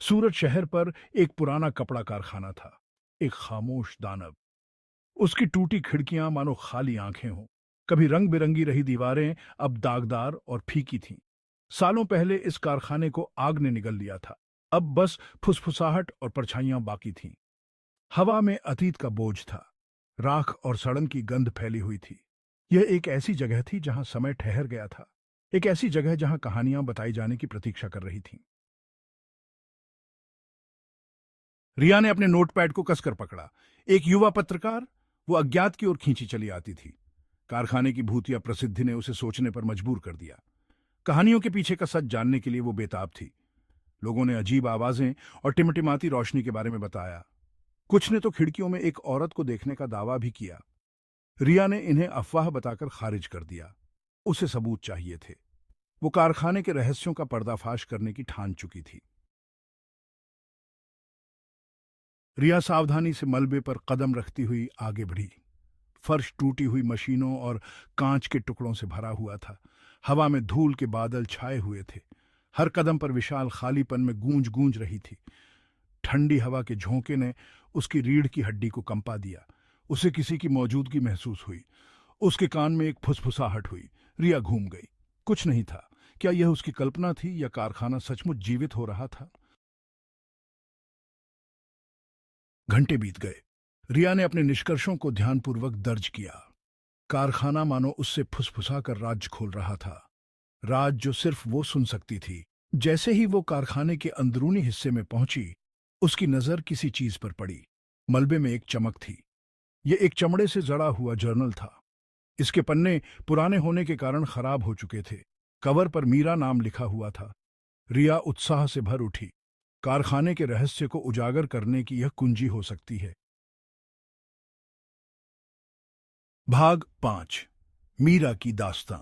सूरत शहर पर एक पुराना कपड़ा कारखाना था। एक खामोश दानव। उसकी टूटी खिड़कियां मानो खाली आंखें हों। कभी रंग बिरंगी रही दीवारें अब दागदार और फीकी थीं। सालों पहले इस कारखाने को आग ने निगल लिया था। अब बस फुसफुसाहट और परछाइयां बाकी थीं। हवा में अतीत का बोझ था। राख और सड़न की गंध फैली हुई थी। यह एक ऐसी जगह थी जहां समय ठहर गया था। एक ऐसी जगह जहां कहानियां बताई जाने की प्रतीक्षा कर रही थीं। रिया ने अपने नोटपैड को कसकर पकड़ा। एक युवा पत्रकार, वो अज्ञात की ओर खींची चली आती थी। कारखाने की भूतिया प्रसिद्धि ने उसे सोचने पर मजबूर कर दिया। कहानियों के पीछे का सच जानने के लिए वो बेताब थी। लोगों ने अजीब आवाजें और टिमटिमाती रोशनी के बारे में बताया। कुछ ने तो खिड़कियों में एक औरत को देखने का दावा भी किया। रिया ने इन्हें अफवाह बताकर खारिज कर दिया। उसे सबूत चाहिए थे। वो कारखाने के रहस्यों का पर्दाफाश करने की ठान चुकी थी। रिया सावधानी से मलबे पर कदम रखती हुई आगे बढ़ी। फर्श टूटी हुई मशीनों और कांच के टुकड़ों से भरा हुआ था। हवा में धूल के बादल छाए हुए थे। हर कदम पर विशाल खालीपन में गूंज गूंज रही थी। ठंडी हवा के झोंके ने उसकी रीढ़ की हड्डी को कंपा दिया। उसे किसी की मौजूदगी महसूस हुई। उसके कान में एक फुसफुसाहट हुई। रिया घूम गई। कुछ नहीं था। क्या यह उसकी कल्पना थी या कारखाना सचमुच जीवित हो रहा था? घंटे बीत गए। रिया ने अपने निष्कर्षों को ध्यानपूर्वक दर्ज किया। कारखाना मानो उससे फुसफुसा कर राज खोल रहा था। राज जो सिर्फ वो सुन सकती थी। जैसे ही वो कारखाने के अंदरूनी हिस्से में पहुंची, उसकी नजर किसी चीज पर पड़ी। मलबे में एक चमक थी। ये एक चमड़े से जड़ा हुआ जर्नल था। इसके पन्ने पुराने होने के कारण खराब हो चुके थे। कवर पर मीरा नाम लिखा हुआ था। रिया उत्साह से भर उठी। कारखाने के रहस्य को उजागर करने की यह कुंजी हो सकती है। भाग 5। मीरा की दास्तां।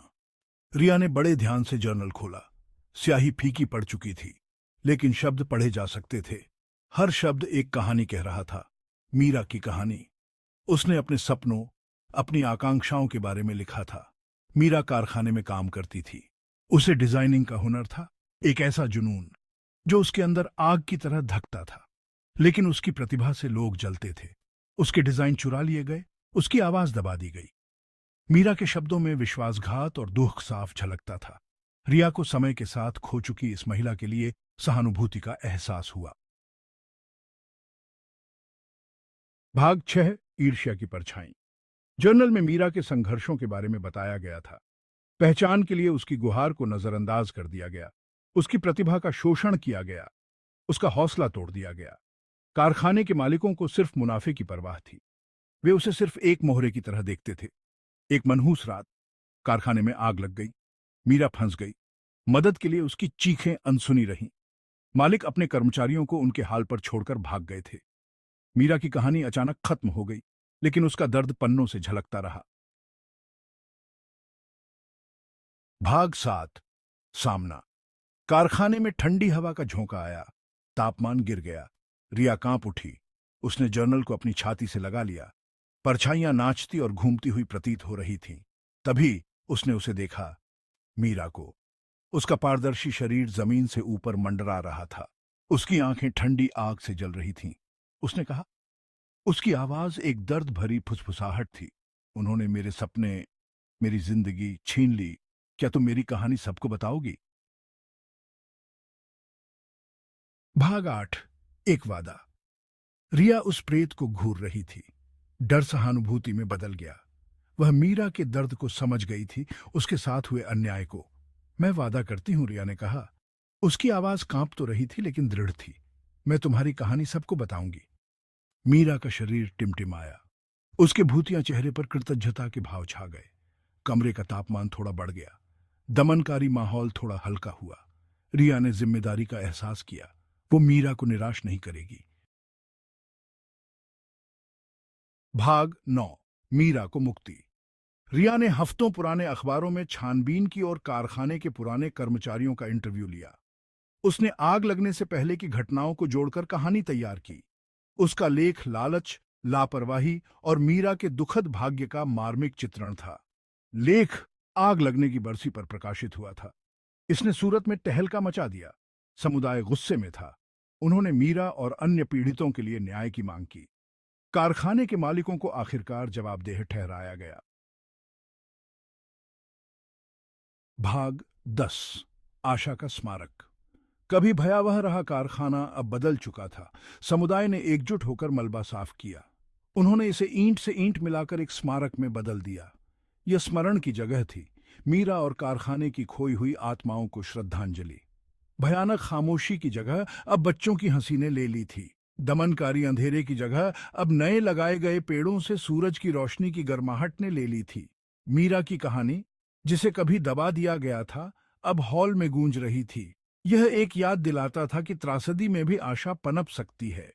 रिया ने बड़े ध्यान से जर्नल खोला। स्याही फीकी पड़ चुकी थी, लेकिन शब्द पढ़े जा सकते थे। हर शब्द एक कहानी कह रहा था। मीरा की कहानी। उसने अपने सपनों, अपनी आकांक्षाओं के बारे में लिखा था। मीरा कारखाने में काम करती थी। उसे डिजाइनिंग का हुनर था। एक ऐसा जुनून जो उसके अंदर आग की तरह धकता था। लेकिन उसकी प्रतिभा से लोग जलते थे। उसके डिजाइन चुरा लिए गए। उसकी आवाज दबा दी गई। मीरा के शब्दों में विश्वासघात और दुख साफ झलकता था। रिया को समय के साथ खो चुकी इस महिला के लिए सहानुभूति का एहसास हुआ। भाग 6। ईर्ष्या की परछाई। जर्नल में मीरा के संघर्षों के बारे में बताया गया था। पहचान के लिए उसकी गुहार को नजरअंदाज कर दिया गया। उसकी प्रतिभा का शोषण किया गया। उसका हौसला तोड़ दिया गया। कारखाने के मालिकों को सिर्फ मुनाफे की परवाह थी। वे उसे सिर्फ एक मोहरे की तरह देखते थे। एक मनहूस रात कारखाने में आग लग गई। मीरा फंस गई। मदद के लिए उसकी चीखें अनसुनी रहीं। मालिक अपने कर्मचारियों को उनके हाल पर छोड़कर भाग गए थे। मीरा की कहानी अचानक खत्म हो गई, लेकिन उसका दर्द पन्नों से झलकता रहा। भाग 7। सामना। कारखाने में ठंडी हवा का झोंका आया। तापमान गिर गया। रिया कांप उठी। उसने जर्नल को अपनी छाती से लगा लिया। परछाइयां नाचती और घूमती हुई प्रतीत हो रही थीं। तभी उसने उसे देखा, मीरा को। उसका पारदर्शी शरीर जमीन से ऊपर मंडरा रहा था। उसकी आंखें ठंडी आग से जल रही थीं। उसने कहा। उसकी आवाज एक दर्द भरी फुसफुसाहट थी। उन्होंने मेरे सपने, मेरी जिंदगी छीन ली। क्या तुम मेरी कहानी सबको बताओगी? भाग 8। एक वादा। रिया उस प्रेत को घूर रही थी। डर सहानुभूति में बदल गया। वह मीरा के दर्द को समझ गई थी, उसके साथ हुए अन्याय को। मैं वादा करती हूं, रिया ने कहा। उसकी आवाज कांप तो रही थी, लेकिन दृढ़ थी। मैं तुम्हारी कहानी सबको बताऊंगी। मीरा का शरीर टिमटिमाया। उसके भूतिया चेहरे पर कृतज्ञता के भाव छा गए। कमरे का तापमान थोड़ा बढ़ गया। दमनकारी माहौल थोड़ा हल्का हुआ। रिया ने जिम्मेदारी का एहसास किया। वो मीरा को निराश नहीं करेगी। भाग 9। मीरा को मुक्ति। रिया ने हफ्तों पुराने अखबारों में छानबीन की और कारखाने के पुराने कर्मचारियों का इंटरव्यू लिया। उसने आग लगने से पहले की घटनाओं को जोड़कर कहानी तैयार की। उसका लेख लालच, लापरवाही और मीरा के दुखद भाग्य का मार्मिक चित्रण था। लेख आग लगने की बरसी पर प्रकाशित हुआ था। इसने सूरत में तहलका मचा दिया। समुदाय गुस्से में था। उन्होंने मीरा और अन्य पीड़ितों के लिए न्याय की मांग की। कारखाने के मालिकों को आखिरकार जवाबदेह ठहराया गया। भाग 10। आशा का स्मारक। कभी भयावह रहा कारखाना अब बदल चुका था। समुदाय ने एकजुट होकर मलबा साफ किया। उन्होंने इसे ईंट से ईंट मिलाकर एक स्मारक में बदल दिया। यह स्मरण की जगह थी, मीरा और कारखाने की खोई हुई आत्माओं को श्रद्धांजलि। भयानक खामोशी की जगह अब बच्चों की हंसी ने ले ली थी। दमनकारी अंधेरे की जगह अब नए लगाए गए पेड़ों से सूरज की रोशनी की गर्माहट ने ले ली थी। मीरा की कहानी, जिसे कभी दबा दिया गया था, अब हॉल में गूंज रही थी। यह एक याद दिलाता था कि त्रासदी में भी आशा पनप सकती है।